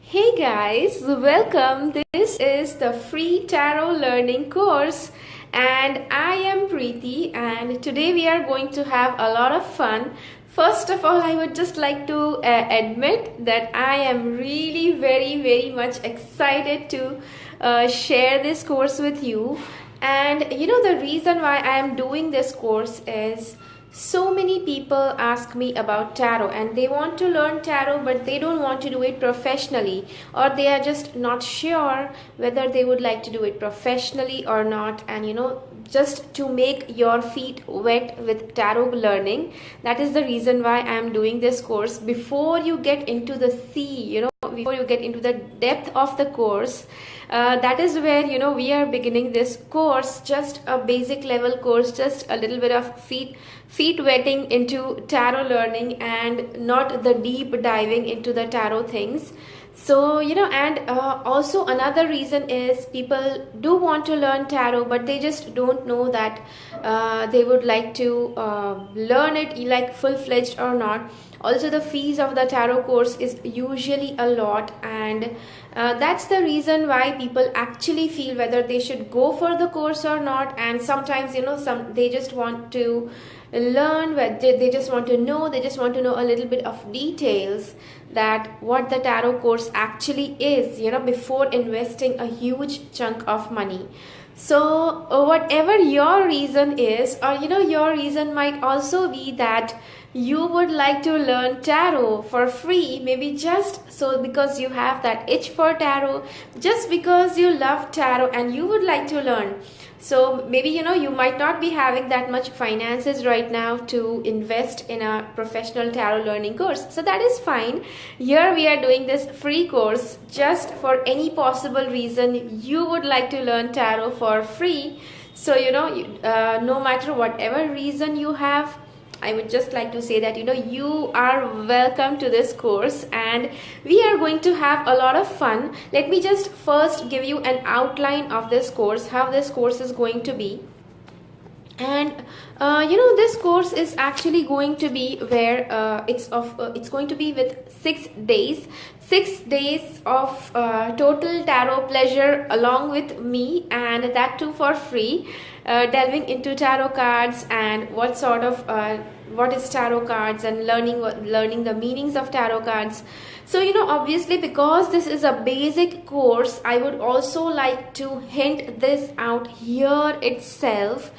Hey guys, welcome. This is the free tarot learning course and I am Preeti, and today we are going to have a lot of fun. First of all, I would just like to admit that I am really very much excited to share this course with you. And the reason why I am doing this course is so many people ask me about tarot and they want to learn tarot, but they don't want to do it professionally, or they are just not sure whether they would like to do it professionally or not. And just to make your feet wet with tarot learning, that is the reason why I am doing this course. Before you get into the sea, before you get into the depth of the course, that is where we are beginning this course, just a basic level course, just a little bit of feet wetting into tarot learning and not the deep diving into the tarot things. So and also another reason is people do want to learn tarot, but they just don't know that they would like to learn it like full-fledged or not. Also, the fees of the tarot course is usually a lot, and that's the reason why people actually feel whether they should go for the course or not. And sometimes they just want to learn, they just want to know, a little bit of details that what the tarot course actually is, before investing a huge chunk of money. So whatever your reason is, or your reason might also be that you would like to learn tarot for free, maybe just so because you have that itch for tarot, just because you love tarot and you would like to learn. So maybe you might not be having that much finances right now to invest in a professional tarot learning course. So that is fine. Here we are doing this free course just for any possible reason you would like to learn tarot for free. So no matter whatever reason you have, I would just like to say that you are welcome to this course, and we are going to have a lot of fun. Let me just first give you an outline of this course, how this course is going to be. And this course is actually going to be where it's going to be with 6 days of total tarot pleasure along with me, and that too for free, delving into tarot cards and what is tarot cards, and learning the meanings of tarot cards. So obviously, because this is a basic course, I would also like to hint this out here itself,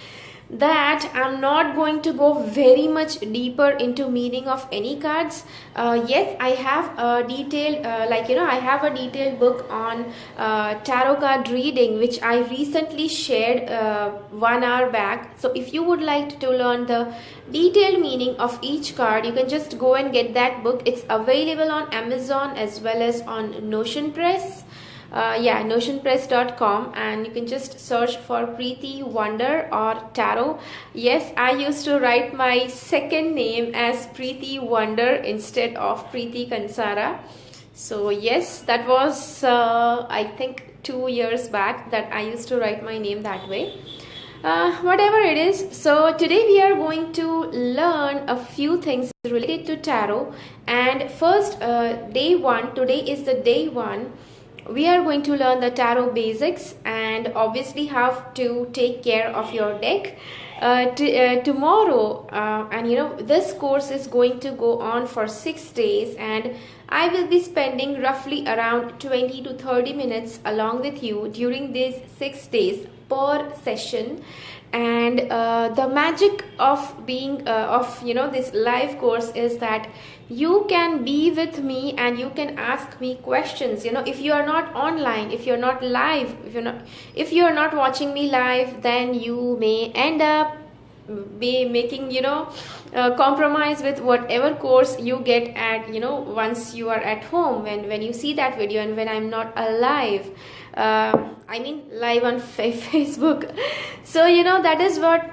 that I'm not going to go very much deeper into meaning of any cards. Yes, I have a detailed I have a detailed book on tarot card reading, which I recently shared 1 hour back. So if you would like to learn the detailed meaning of each card, you can just go and get that book. It's available on Amazon as well as on Notion Press. notionpress.com, and you can just search for Preeti Wonder or Tarot. Yes, I used to write my second name as Preeti Wonder instead of Preeti Kansara. So yes, that was I think 2 years back that I used to write my name that way. Whatever it is, so today we are going to learn a few things related to tarot. And first, day 1, today is the day 1. We are going to learn the tarot basics and obviously how to take care of your deck. Tomorrow, and this course is going to go on for 6 days, and I will be spending roughly around 20 to 30 minutes along with you during these 6 days per session. And the magic of being this live course is that you can be with me and you can ask me questions. If you are not online, if you're not live, if you're not watching me live, then you may end up be making compromise with whatever course you get at once you are at home, when you see that video and when I'm not alive. I mean live on Facebook. So that is what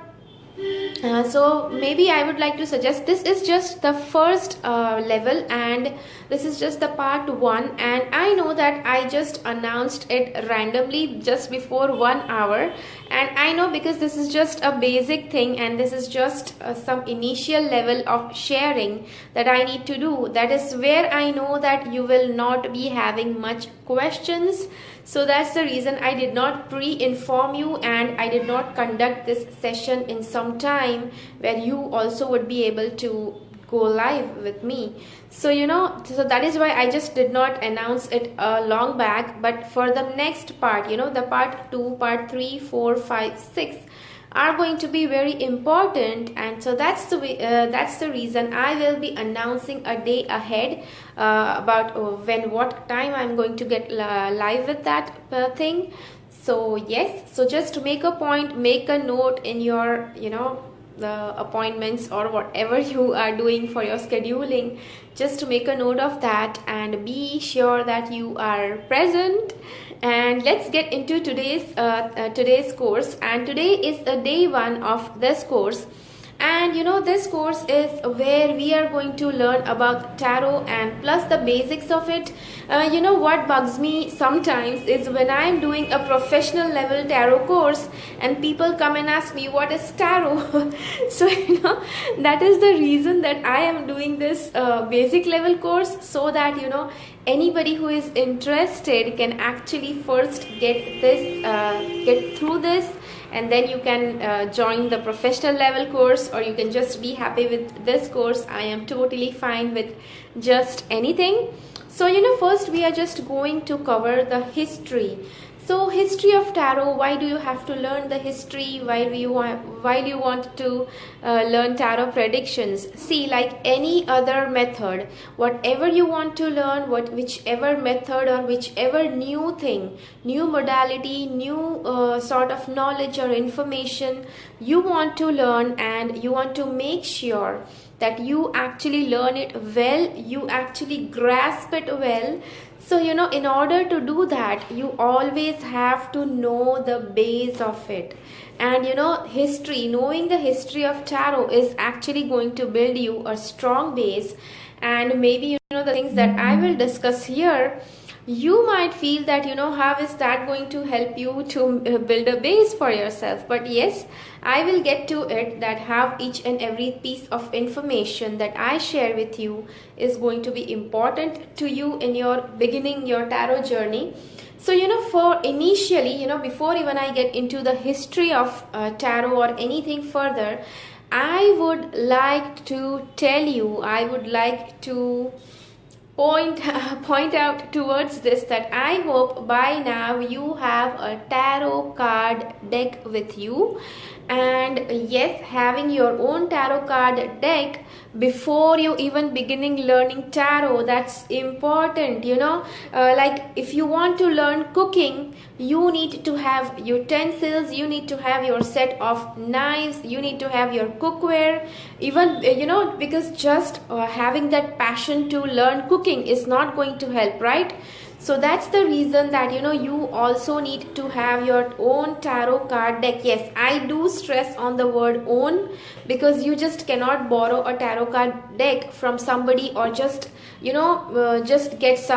so maybe I would like to suggest, this is just the first level, and this is just the part 1. And I know that I just announced it randomly just before 1 hour, And I know, because this is just a basic thing and this is just some initial level of sharing that I need to do. That is where I know that you will not be having much questions. So that's the reason I did not pre-inform you, and I did not conduct this session in some time where you also would be able to go live with me. So so that is why I just did not announce it long back. But for the next part, the part 2, part 3, 4, 5, 6 are going to be very important, and so that's the way, that's the reason I will be announcing a day ahead about what time I'm going to get live with that thing. So yes, so just make a point, make a note in your the appointments or whatever you are doing for your scheduling. Just to make a note of that and be sure that you are present. And let's get into today's course. And today is the day 1 of this course. And this course is where we are going to learn about tarot and plus the basics of it. What bugs me sometimes is when I am doing a professional level tarot course and people come and ask me what is tarot. So that is the reason that I am doing this basic level course, so that anybody who is interested can actually first get through this, and then you can join the professional level course, or you can just be happy with this course. I am totally fine with just anything. So first we are just going to cover the history. So history of tarot. Why do you have to learn the history? Why do you want to learn tarot predictions? See, like any other method, whatever you want to learn, whichever method or whichever new thing, new modality, new sort of knowledge or information you want to learn, and you want to make sure that you actually learn it well, you actually grasp it well. So in order to do that, you always have to know the base of it. And knowing the history of tarot is actually going to build you a strong base. And maybe the things that I will discuss here, you might feel that how is that going to help you to build a base for yourself. But yes, I will get to it, that how each and every piece of information that I share with you is going to be important to you in your beginning your tarot journey. So for initially, before even I get into the history of tarot or anything further, I would like to tell you, I would like to point out towards this, that I hope by now you have a tarot card deck with you. And yes, having your own tarot card deck before you even beginning learning tarot, that's important. Like if you want to learn cooking, you need to have utensils, you need to have your set of knives, you need to have your cookware. Even because just having that passion to learn cooking is not going to help, right? So that's the reason that you also need to have your own tarot card deck. Yes, I do stress on the word own, because you just cannot borrow a tarot card deck from somebody, or just just get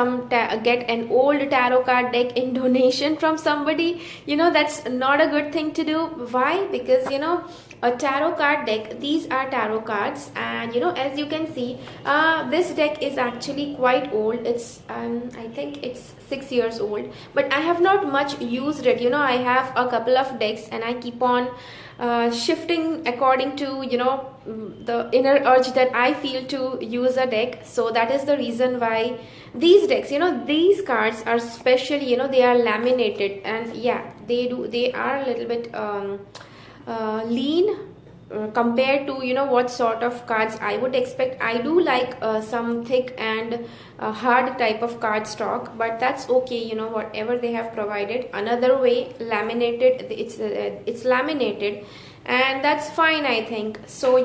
an old tarot card deck in donation from somebody. That's not a good thing to do. Why? Because a tarot card deck, these are tarot cards, and as you can see, this deck is actually quite old. It's I think it's 6 years old, but I have not much used it. I have a couple of decks and I keep on shifting according to the inner urge that I feel to use a deck. So that is the reason why these decks, these cards are specially, they are laminated, and yeah, they are a little bit lean compared to what sort of cards I would expect. I do like some thick and hard type of card stock, but that's okay, whatever they have provided. Another way, laminated, it's laminated, and that's fine, I think. So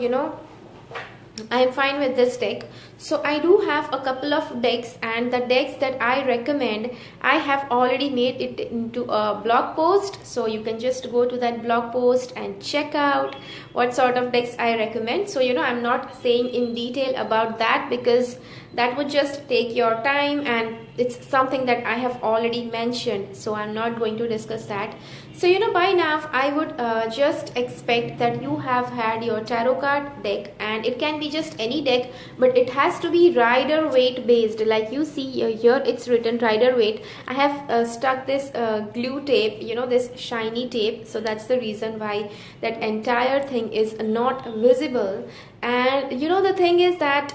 I'm fine with this deck. So I do have a couple of decks, and the decks that I recommend, I have already made it into a blog post, so you can just go to that blog post and check out what sort of decks I recommend. So I'm not saying in detail about that because that would just take your time, and it's something that I have already mentioned, so I'm not going to discuss that. So by now I would just expect that you have had your tarot card deck, and it can be just any deck, but it has to be Rider Waite based. Like you see here, it's written Rider Waite. I have stuck this glue tape, this shiny tape, so that's the reason why that entire thing is not visible. And the thing is that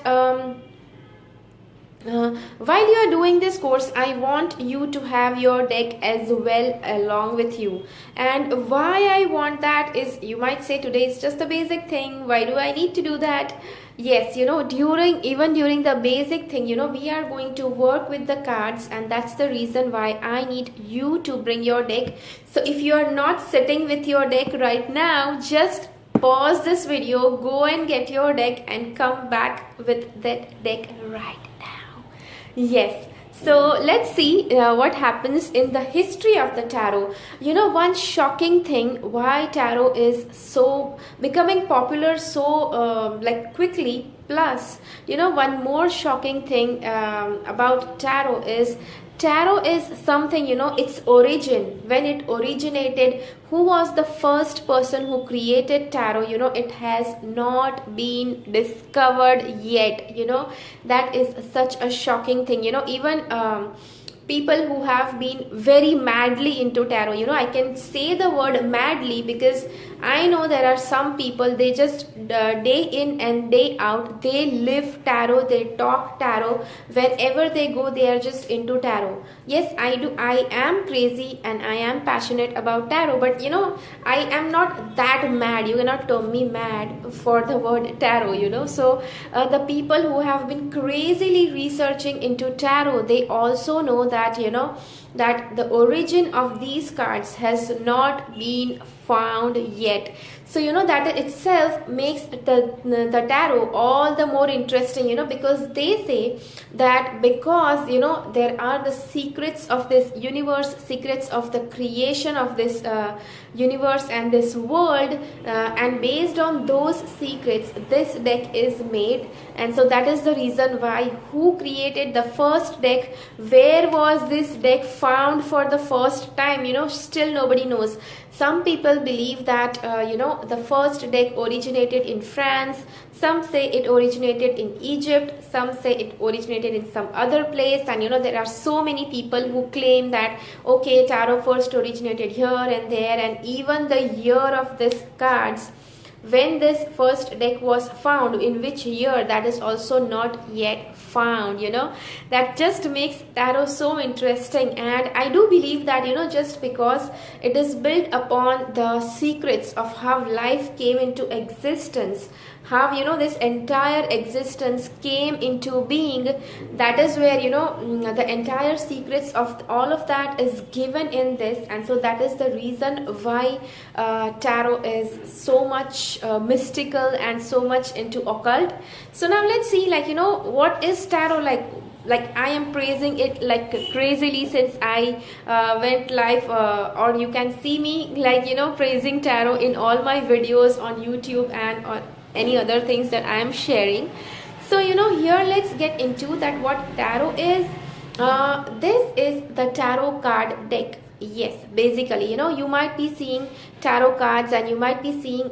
while you are doing this course, I want you to have your deck as well along with you. And why I want that is, you might say, today is just a basic thing, why do I need to do that? Yes, during the basic thing, we are going to work with the cards, and that's the reason why I need you to bring your deck. So if you are not sitting with your deck right now, just pause this video, go and get your deck and come back with that deck right now. Yes, so let's see what happens in the history of the tarot. One shocking thing why tarot is so becoming popular so quickly. Plus, one more shocking thing about tarot is something, its origin, when it originated, who was the first person who created tarot, it has not been discovered yet. That is such a shocking thing. Even people who have been very madly into tarot, I can say the word madly because I know there are some people, they just day in and day out, they live tarot, they talk tarot, wherever they go they are just into tarot. Yes, I am crazy and I am passionate about tarot, but I am not that mad. You cannot term me mad for the word tarot. So the people who have been crazily researching into tarot, they also know that that the origin of these cards has not been found yet. So that itself makes the tarot all the more interesting, because they say that because there are the secrets of this universe, secrets of the creation of this universe and this world, and based on those secrets this deck is made. And so that is the reason why, who created the first deck, where was this deck found for the first time, still nobody knows. Some people believe that the first deck originated in France, some say it originated in Egypt, some say it originated in some other place, and there are so many people who claim that okay, tarot first originated here and there, and even the year of this cards, when this first deck was found, in which year, that is also not yet found. That just makes tarot so interesting. And I do believe that just because it is built upon the secrets of how life came into existence, how this entire existence came into being, that is where the entire secrets of all of that is given in this. And so that is the reason why tarot is so much mystical and so much into occult. So now let's see, what is tarot like I am praising it like crazily since I went live, or you can see me praising tarot in all my videos on YouTube and on any other things that I am sharing. So here let's get into that what tarot is. This is the tarot card deck. Yes, basically you might be seeing tarot cards, and you might be seeing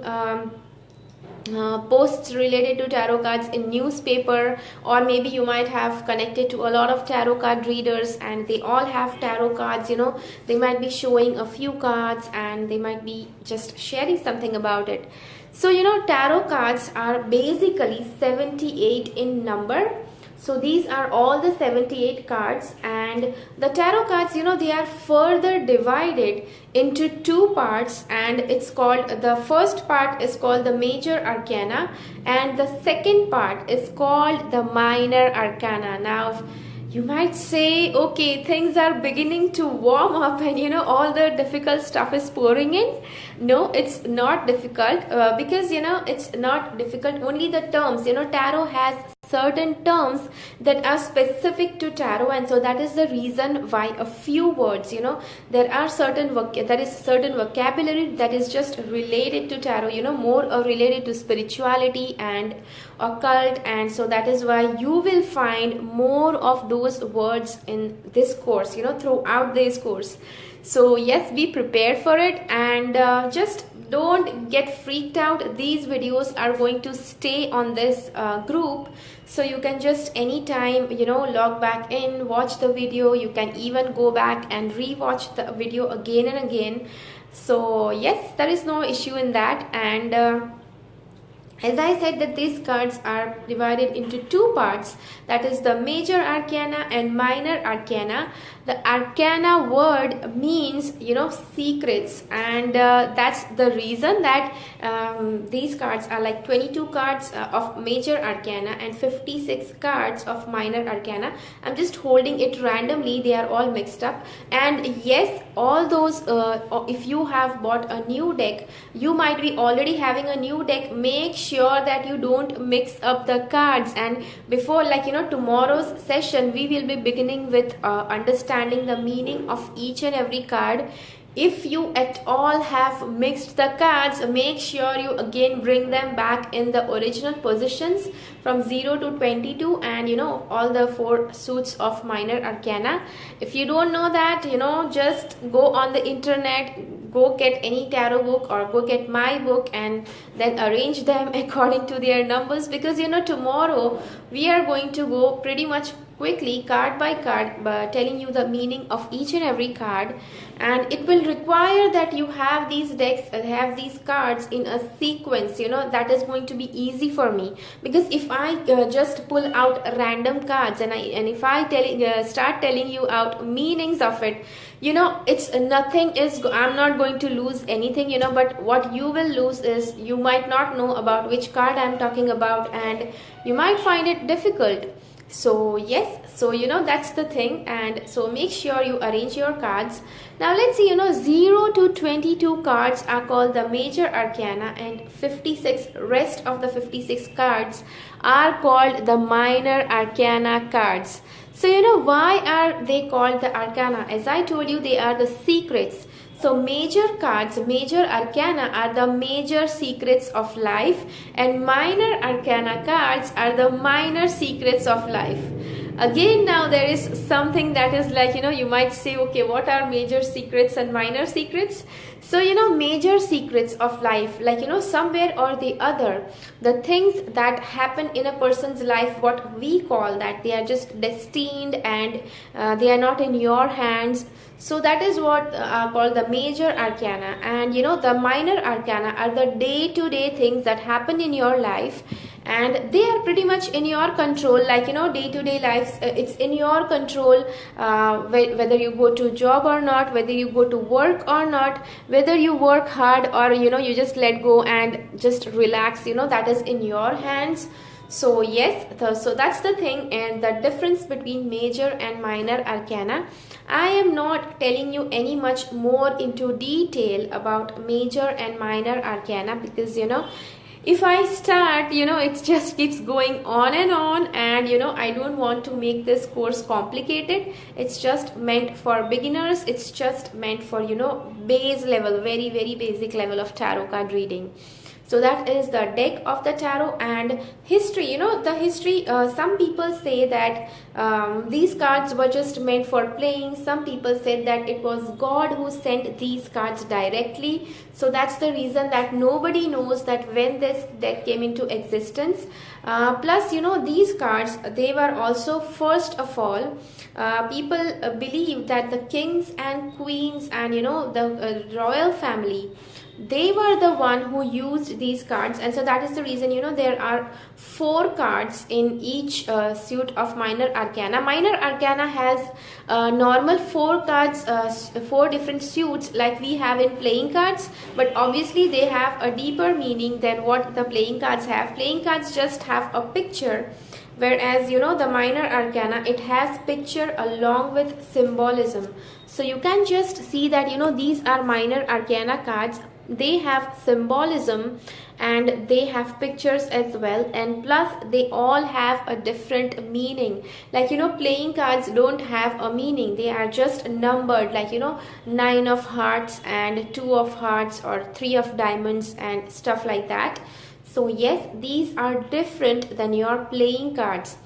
posts related to tarot cards in newspaper, or maybe you might have connected to a lot of tarot card readers, and they all have tarot cards. They might be showing a few cards and they might be just sharing something about it. So tarot cards are basically 78 in number. So these are all the 78 cards, and the tarot cards, they are further divided into two parts, and it's called, the first part is called the major arcana, and the second part is called the minor arcana. Now you might say, okay, things are beginning to warm up and all the difficult stuff is pouring in. No, it's not difficult, because it's not difficult, only the terms. Tarot has certain terms that are specific to tarot, and so that is the reason why a few words, there are certain certain vocabulary that is just related to tarot, more related to spirituality and occult, and so that is why you will find more of those words in this course, throughout this course. So yes, be prepared for it, and just don't get freaked out. These videos are going to stay on this group, so you can just anytime log back in, watch the video. You can even go back and re-watch the video again and again. So yes, there is no issue in that. And as I said, that these cards are divided into two parts, that is the major arcana and minor arcana. The arcana word means secrets, and that's the reason that these cards are like 22 cards of major arcana and 56 cards of minor arcana. I'm just holding it randomly, they are all mixed up. And yes, all those if you have bought a new deck, you might be already having a new deck. Make sure that you don't mix up the cards, and before tomorrow's session we will be beginning with understanding the meaning of each and every card. If you at all have mixed the cards, make sure you again bring them back in the original positions from 0 to 22, and all the 4 suits of minor arcana. If you don't know that, just go on the internet, go get any tarot book or go get my book, and then arrange them according to their numbers, because tomorrow we are going to go pretty much quickly card by card, but telling you the meaning of each and every card. And it will require that you have these decks, have these cards in a sequence, that is going to be easy for me, because if I just pull out random cards and if I start telling you out meanings of it, it's nothing is I'm not going to lose anything, but what you will lose is you might not know about which card I'm talking about, and you might find it difficult. So yes, so that's the thing. And so make sure you arrange your cards. Now let's see, 0 to 22 cards are called the major arcana, and 56 rest of the 56 cards are called the minor arcana cards. So why are they called the arcana? As I told you, they are the secrets. So major cards, major arcana are the major secrets of life, and minor arcana cards are the minor secrets of life. Again, now there is something that is like, you might say, okay, what are major secrets and minor secrets? So, major secrets of life, like, somewhere or the other, the things that happen in a person's life, what we call that they are just destined, and they are not in your hands. So that is what are called the major arcana. And the minor arcana are the day-to-day things that happen in your life, and they are pretty much in your control. Like day-to-day life, it's in your control, whether you go to job or not, whether you go to work or not, whether you work hard or you just let go and just relax, that is in your hands. So yes, so that's the thing. And the difference between major and minor arcana, I am not telling you any much more into detail about major and minor arcana, because if I start, it just keeps going on, and I don't want to make this course complicated. It's just meant for beginners. It's just meant for base level, very very basic level of tarot card reading. So that is the deck of the tarot. And history, the history, some people say that these cards were just meant for playing. Some people said that it was God who sent these cards directly. So that's the reason that nobody knows that when this deck came into existence. Plus, these cards, they were also, first of all, people believe that the kings and queens and the royal family, they were the one who used these cards. And so that is the reason there are 4 cards in each suit of minor arcana. Minor arcana has normal 4 cards, 4 different suits like we have in playing cards, but obviously they have a deeper meaning than what the playing cards have. Playing cards just have a picture, whereas the minor arcana, it has picture along with symbolism. So you can just see that these are minor arcana cards. they have symbolism and they have pictures as well, and plus they all have a different meaning. Like, playing cards don't have a meaning, they are just numbered, like, 9 of hearts and 2 of hearts or 3 of diamonds and stuff like that. So yes, these are different than your playing cards.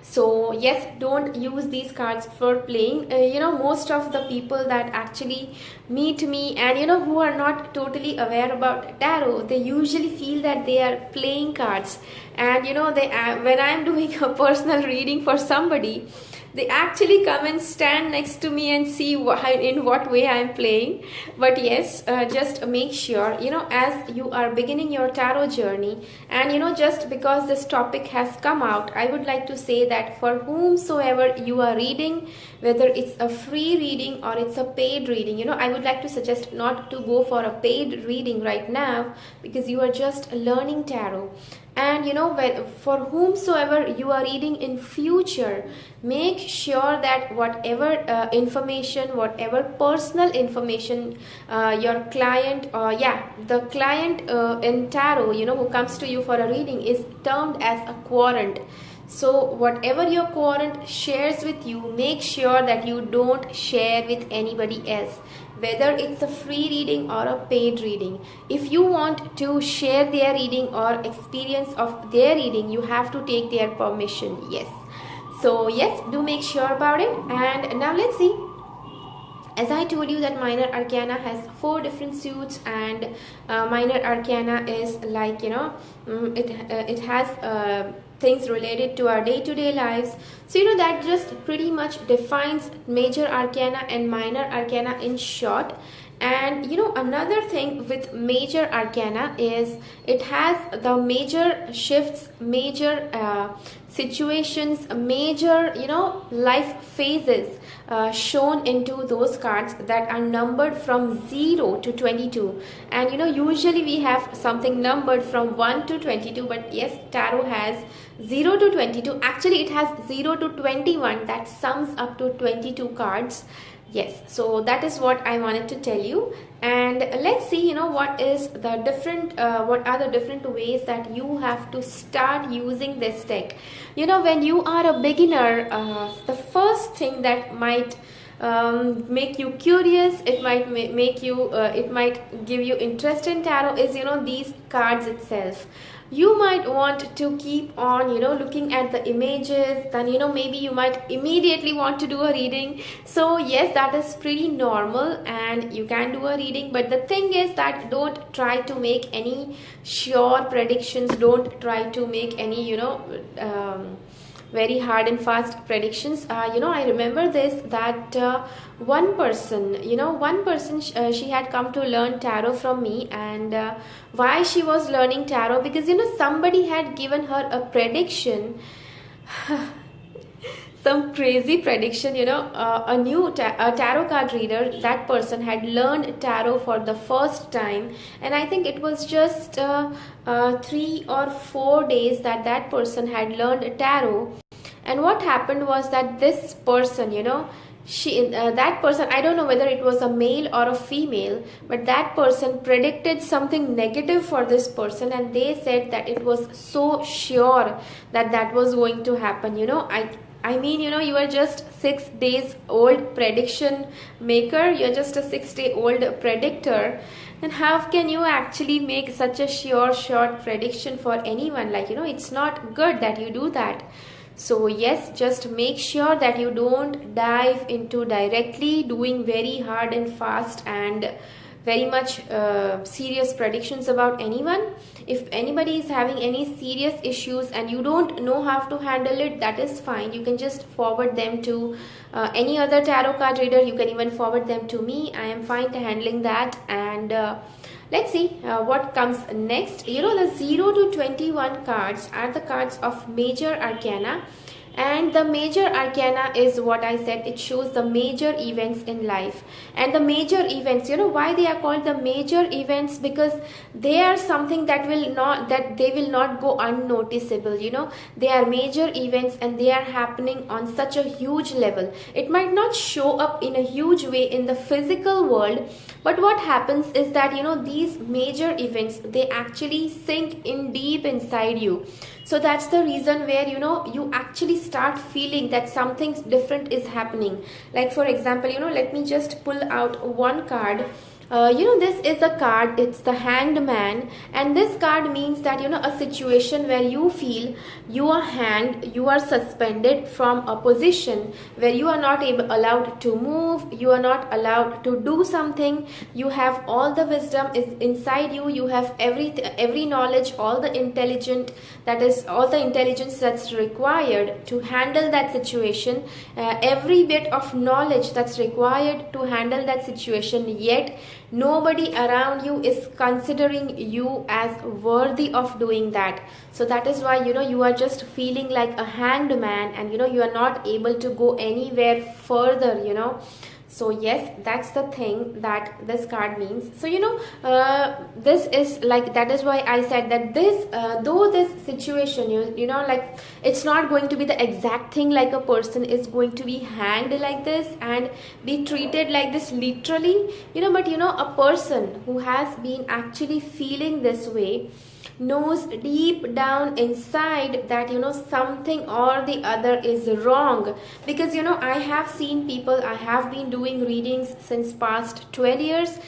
So yes, don't use these cards for playing. Most of the people that actually meet me and who are not totally aware about tarot, they usually feel that they are playing cards. And they when I'm doing a personal reading for somebody, they actually come and stand next to me and see in what way I'm playing. But yes, just make sure, as you are beginning your tarot journey, and just because this topic has come out, I would like to say that for whomsoever you are reading, whether it's a free reading or it's a paid reading, I would like to suggest not to go for a paid reading right now, because you are just learning tarot. And for whomsoever you are reading in future, make sure that whatever information, whatever personal information your client, or the client in tarot, who comes to you for a reading, is termed as a querent. So whatever your querent shares with you, make sure that you don't share with anybody else, whether it's a free reading or a paid reading. If you want to share their reading or experience of their reading, you have to take their permission. Yes. So yes, do make sure about it. And now let's see. As I told you that minor arcana has 4 different suits, and minor arcana is like, it has things related to our day-to-day lives. So that just pretty much defines major arcana and minor arcana in short. And another thing with major arcana is it has the major shifts, major situations, major life phases shown into those cards that are numbered from 0 to 22. And usually we have something numbered from 1 to 22, but yes, tarot has 0 to 22. Actually it has 0 to 21, that sums up to 22 cards. Yes, so that is what I wanted to tell you. And let's see, what is the different, what are the different ways that you have to start using this deck. When you are a beginner, the first thing that might make you curious, it might make you, it might give you interest in tarot is, these cards itself. You might want to keep on looking at the images, then maybe you might immediately want to do a reading. So yes, that is pretty normal and you can do a reading, but the thing is that don't try to make any sure predictions, don't try to make any very hard and fast predictions. I remember this, that one person, she had come to learn tarot from me. And why she was learning tarot? Because somebody had given her a prediction, some crazy prediction. A tarot card reader, that person had learned tarot for the first time, and I think it was just 3 or 4 days that that person had learned tarot. And what happened was that this person, that person, I don't know whether it was a male or a female, but that person predicted something negative for this person, and they said that it was so sure that that was going to happen. I mean, you are just 6 days old prediction maker, you're just a 6-day-old predictor. Then how can you actually make such a sure short prediction for anyone? Like, it's not good that you do that. So yes, just make sure that you don't dive into directly doing very hard and fast and very much serious predictions about anyone. If anybody is having any serious issues and you don't know how to handle it, that is fine. You can just forward them to any other tarot card reader. You can even forward them to me. I am fine to handling that. And let's see what comes next. The 0 to 21 cards are the cards of major arcana. And the major arcana is what I said, it shows the major events in life. And the major events, why they are called the major events? Because they are something that they will not go unnoticeable. They are major events and they are happening on such a huge level. It might not show up in a huge way in the physical world, but what happens is that these major events, they actually sink in deep inside you. So that's the reason where you actually start feeling that something different is happening. Like for example, let me just pull out one card. This is a card, it's the Hanged Man, and this card means that a situation where you feel you are hanged, you are suspended from a position where you are not allowed to move, you are not allowed to do something. You have all the wisdom is inside you, you have every knowledge, all the intelligence that's required to handle that situation, every bit of knowledge that's required to handle that situation, yet nobody around you is considering you as worthy of doing that. So that is why you are just feeling like a hanged man, and you are not able to go anywhere further. So yes, that's the thing that this card means. So this is like, that is why I said that this though this situation, like, it's not going to be the exact thing, like a person is going to be hanged like this and be treated like this literally, but a person who has been actually feeling this way knows deep down inside that something or the other is wrong. Because I have seen people, I have been doing readings since past 12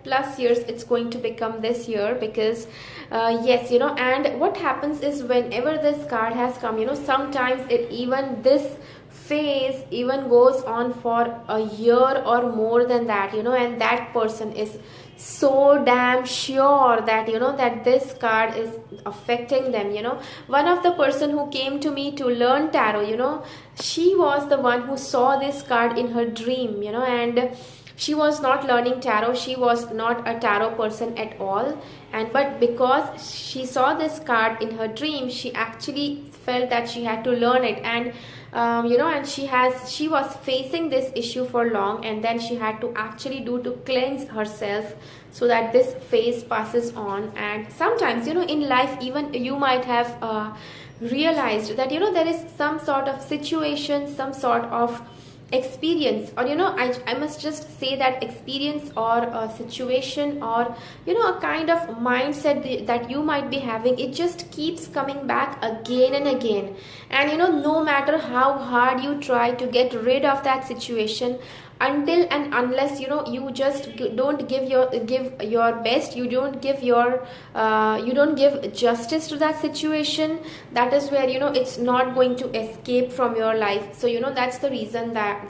plus years. It's going to become this year, because yes, and what happens is, whenever this card has come, sometimes this phase even goes on for a year or more than that, and that person is so damn sure that that this card is affecting them. One of the person who came to me to learn tarot, she was the one who saw this card in her dream, and she was not learning tarot, she was not a tarot person at all, but because she saw this card in her dream, she actually felt that she had to learn it. And and she was facing this issue for long, and then she had to actually to cleanse herself so that this phase passes on. And sometimes in life, even you might have realized that there is some sort of situation, some sort of experience, or I must just say that experience or a situation or a kind of mindset that you might be having, it just keeps coming back again and again. And no matter how hard you try to get rid of that situation, until and unless you just don't give your best, you don't give justice to that situation, that is where it's not going to escape from your life. So that's the reason that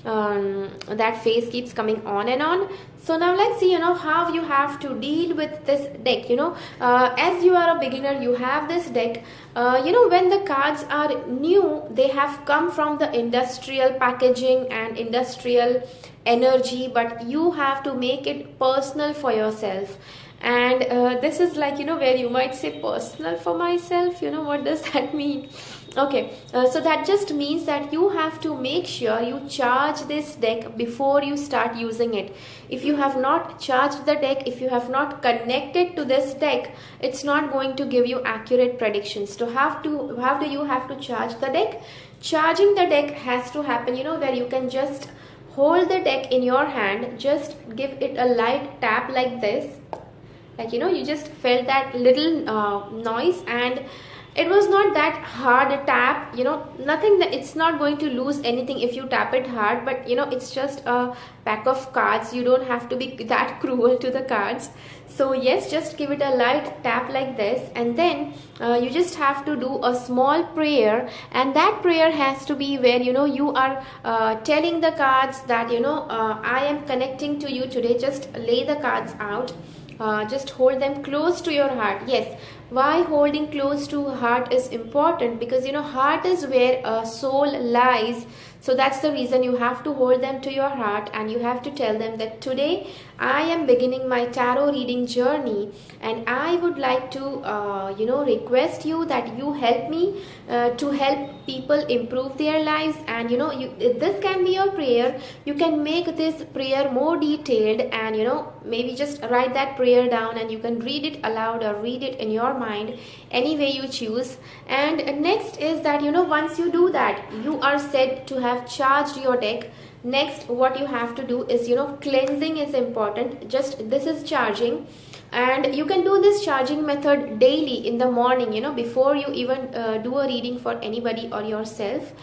that phase keeps coming on and on. So now let's see how you have to deal with this deck. As you are a beginner, you have this deck. When the cards are new, they have come from the industrial packaging and industrial energy, but you have to make it personal for yourself. And this is like where you might say, personal for myself, what does that mean? Okay, so that just means that you have to make sure you charge this deck before you start using it. If you have not charged the deck, if you have not connected to this deck, it's not going to give you accurate predictions. So how do you have to charge the deck? Charging the deck has to happen where you can just hold the deck in your hand, just give it a light tap like this, like you just felt that little noise, and it was not that hard a tap, nothing, that it's not going to lose anything if you tap it hard, but it's just a pack of cards. You don't have to be that cruel to the cards. So yes, just give it a light tap like this, and then you just have to do a small prayer, and that prayer has to be where you are telling the cards that I am connecting to you today. Just lay the cards out. Just hold them close to your heart. Yes, why holding close to heart is important? Because heart is where a soul lies. So that's the reason you have to hold them to your heart, and you have to tell them that today I am beginning my tarot reading journey, and I would like to request you that you help me to help people improve their lives. And this can be your prayer. You can make this prayer more detailed, and maybe just write that prayer down, and you can read it aloud or read it in your mind, any way you choose. And next is that once you do that, you are said to have charged your deck. Next, what you have to do is cleansing is important. Just this is charging, and you can do this charging method daily in the morning, before you even do a reading for anybody or yourself.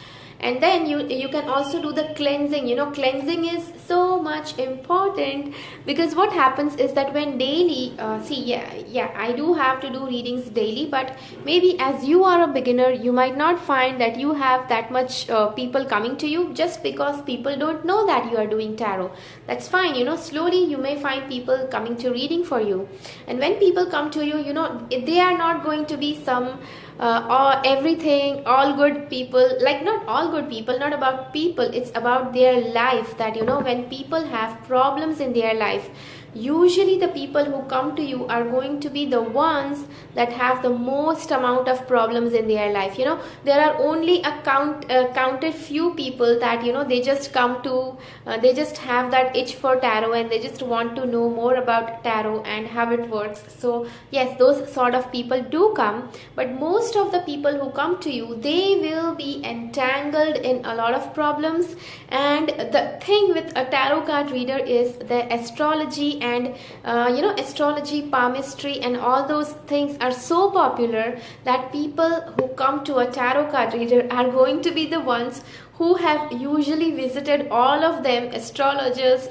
And then you can also do the cleansing. Cleansing is so much important, because what happens is that when daily I do have to do readings daily, but maybe as you are a beginner, you might not find that you have that much people coming to you, just because people don't know that you are doing tarot. That's fine. Slowly you may find people coming to reading for you. And when people come to you, they are not going to be some or everything all good people. Like, not all good people, not about people, it's about their life. That when people have problems in their life, usually the people who come to you are going to be the ones that have the most amount of problems in their life. There are only counted few people that they just come to they just have that itch for tarot, and they just want to know more about tarot and how it works. So yes, those sort of people do come, but most of the people who come to you, they will be entangled in a lot of problems. And the thing with a tarot card reader is the astrology, and astrology, palmistry, and all those things are so popular that people who come to a tarot card reader are going to be the ones who have usually visited all of them: astrologers,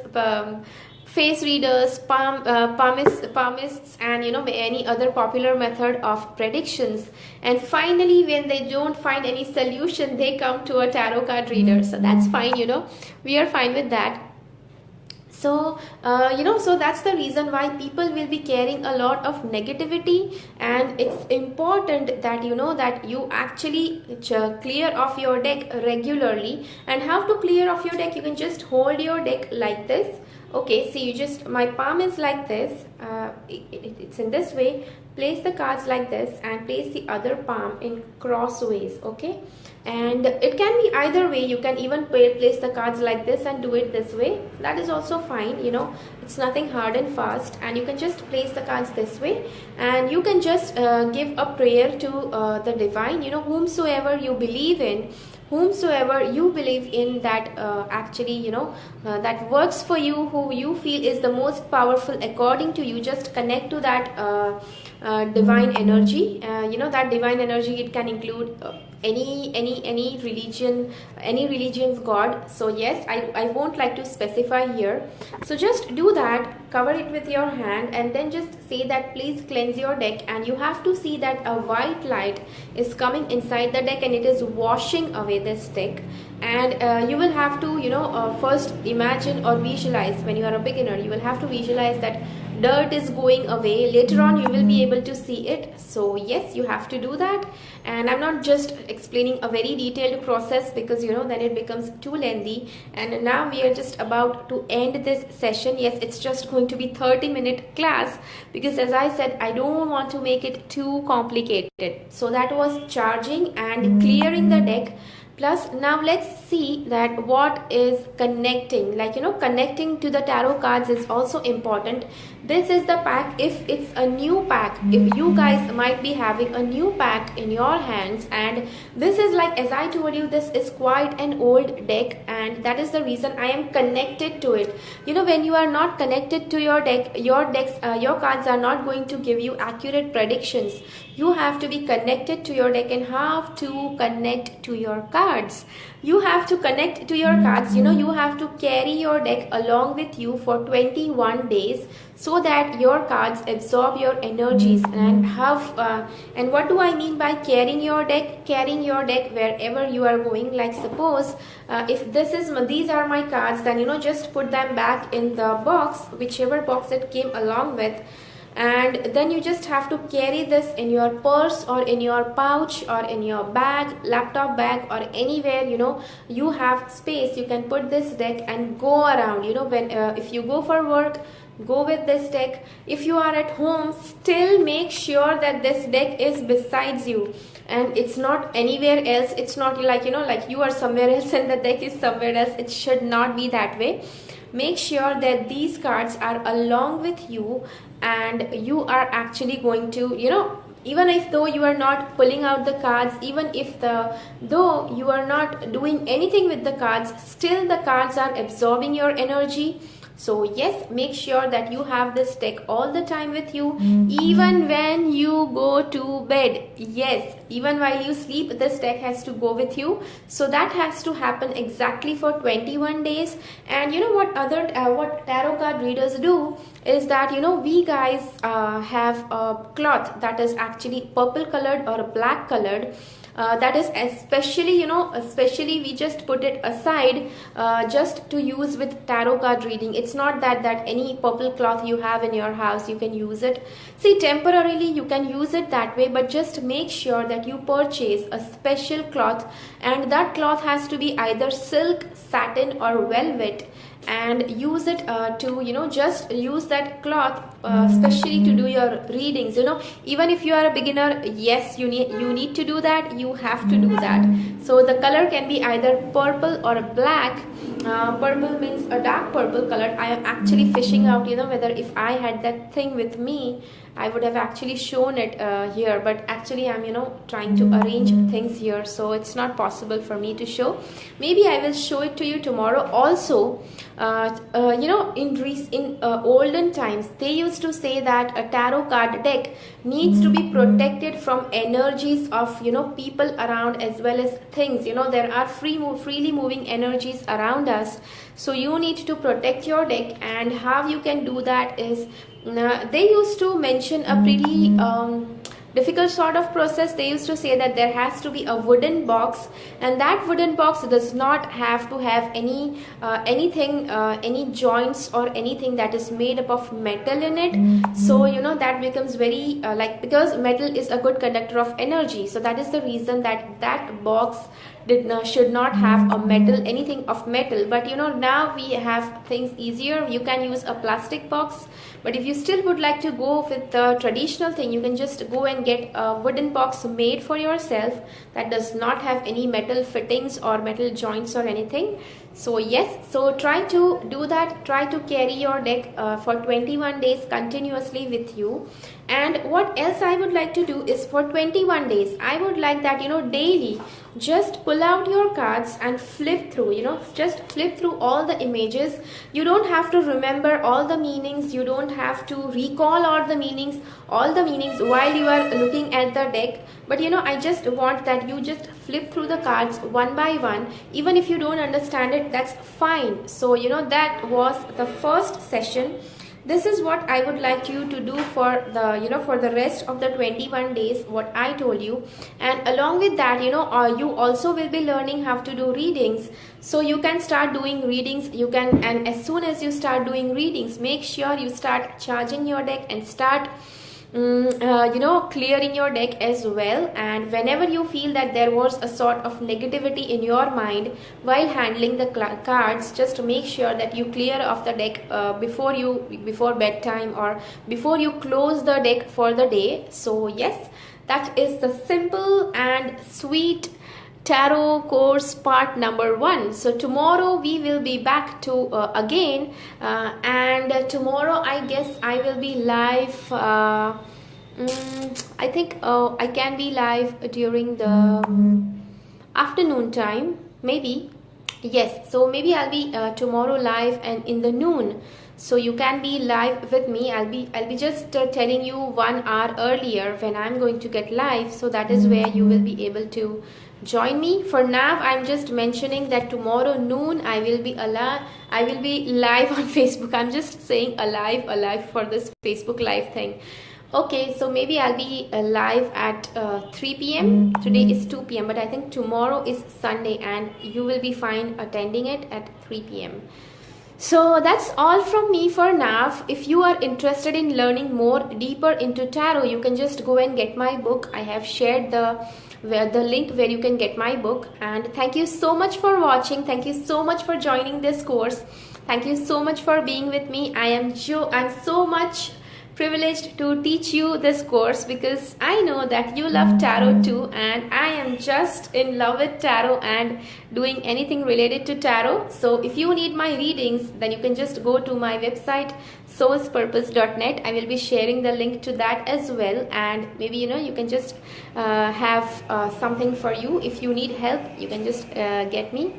face readers, palmists, and any other popular method of predictions. And finally, when they don't find any solution, they come to a tarot card reader. So that's fine. We are fine with that. So so that's the reason why people will be carrying a lot of negativity, and it's important that that you actually clear off your deck regularly. And how to clear off your deck? You can just hold your deck like this. Okay, see, my palm is like this. It's in this way. Place the cards like this, and place the other palm in crossways. Okay, and it can be either way. You can even place the cards like this and do it this way. That is also fine. It's nothing hard and fast. And you can just place the cards this way, and you can just give a prayer to the divine, whomsoever you believe in. Whomsoever you believe in, that actually that works for you, who you feel is the most powerful according to you. Just connect to that divine energy. That divine energy, it can include any religion, any religion's god. So yes, I won't like to specify here. So just do that, cover it with your hand, and then just say that please cleanse your deck. And you have to see that a white light is coming inside the deck, and it is washing away this deck. And you will have to first imagine or visualize. When you are a beginner, you will have to visualize that dirt is going away. Later on you will be able to see it. So yes, you have to do that. And I'm not just explaining a very detailed process, because then it becomes too lengthy. And now we are just about to end this session. Yes, it's just going to be 30-minute class, because as I said, I don't want to make it too complicated. So that was charging and clearing the deck. Plus, now let's see that what is connecting. Connecting to the tarot cards is also important. This is the pack. If it's a new pack, if you guys might be having a new pack in your hands, and this is, like as I told you, this is quite an old deck, and that is the reason I am connected to it. When you are not connected to your deck, your cards are not going to give you accurate predictions. You have to be connected to your deck, and have to connect to your cards. You have to connect to your cards. You have to carry your deck along with you for 21 days, so that your cards absorb your energies. And and what do I mean by carrying your deck? Carrying your deck wherever you are going. Like, suppose if these are my cards, then just put them back in the box, whichever box it came along with. and then you just have to carry this in your purse or in your pouch or in your bag, laptop bag, or anywhere you have space. You can put this deck and go around, when if you go for work, go with this deck. If you are at home, still make sure that this deck is besides you and it's not anywhere else. It's not like like you are somewhere else and the deck is somewhere else. It should not be that way. Make sure that these cards are along with you and you are actually going to even if though you are not pulling out the cards, even if though you are not doing anything with the cards, still the cards are absorbing your energy. So yes, make sure that you have this deck all the time with you, even when you go to bed. Yes, even while you sleep, this deck has to go with you. So that has to happen exactly for 21 days. And what what tarot card readers do is that we guys have a cloth that is actually purple colored or black colored. That is especially we just put it aside just to use with tarot card reading. It's not that any purple cloth you have in your house you can use it. See, temporarily you can use it that way, but just make sure that you purchase a special cloth, and that cloth has to be either silk, satin, or velvet, and use it to just use that cloth especially to do your readings. Even if you are a beginner, yes, you need to do that. You have to do that. So the color can be either purple or black. Purple means a dark purple color. I am actually fishing out whether if I had that thing with me, I would have actually shown it here, but actually I'm trying to arrange things here, so it's not possible for me to show. Maybe I will show it to you tomorrow. Also in olden times, they used to say that a tarot card deck needs to be protected from energies of people around as well as things. There are freely moving energies around us, so you need to protect your deck. And how you can do that is, they used to mention a pretty difficult sort of process. They used to say that there has to be a wooden box, and that wooden box does not have to have any joints or anything that is made up of metal in it. So that becomes very because metal is a good conductor of energy, so that is the reason that box should not have anything of metal. But now we have things easier. You can use a plastic box, but if you still would like to go with the traditional thing, you can just go and get a wooden box made for yourself that does not have any metal fittings or metal joints or anything. So yes, so try to do that. Try to carry your deck for 21 days continuously with you. And what else I would like to do is, for 21 days I would like that daily just pull out your cards and flip through, just flip through all the images. You don't have to remember all the meanings, you don't have to recall all the meanings while you are looking at the deck. But I just want that you just flip through the cards one by one. Even if you don't understand it, that's fine. So that was the first session. This is what I would like you to do for the for the rest of the 21 days, what I told you. And along with that, you also will be learning how to do readings. So you can start doing readings. And as soon as you start doing readings, make sure you start charging your deck and start clearing your deck as well. And whenever you feel that there was a sort of negativity in your mind while handling the cards, just make sure that you clear off the deck before bedtime or before you close the deck for the day. So yes, that is the simple and sweet tarot course part number 1. So tomorrow we will be back to again, and tomorrow I guess I will be live. I think I can be live during the afternoon time, maybe. Yes, so maybe I'll be tomorrow live and in the noon. So you can be live with me. I'll be just telling you 1 hour earlier when I'm going to get live. So that is where you will be able to join me. For now, I'm just mentioning that tomorrow noon I will be live on Facebook. I'm just saying alive for this Facebook live thing. Okay, so maybe I'll be live at 3 p.m. Today is 2 p.m. but I think tomorrow is Sunday and you will be fine attending it at 3 p.m. So that's all from me for now. If you are interested in learning more deeper into tarot, you can just go and get my book. I have shared the link where you can get my book. And thank you so much for watching. Thank you so much for joining this course. Thank you so much for being with me. I'm so much privileged to teach you this course because I know that you love tarot too, and I am just in love with tarot and doing anything related to tarot. So if you need my readings, then you can just go to my website soulspurpose.net. I will be sharing the link to that as well, and maybe you can just have something for you. If you need help, you can just get me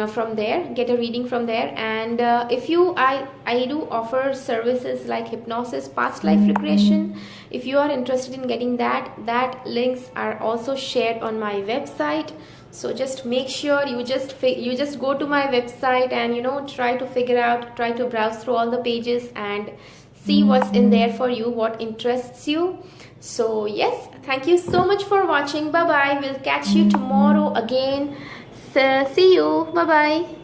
from there, get a reading from there. And I do offer services like hypnosis, past life regression. If you are interested in getting that links are also shared on my website. So just make sure you just go to my website and try to browse through all the pages and see what's in there for you, what interests you. So yes, thank you so much for watching. Bye bye. We'll catch you tomorrow again. So, see you. Bye bye.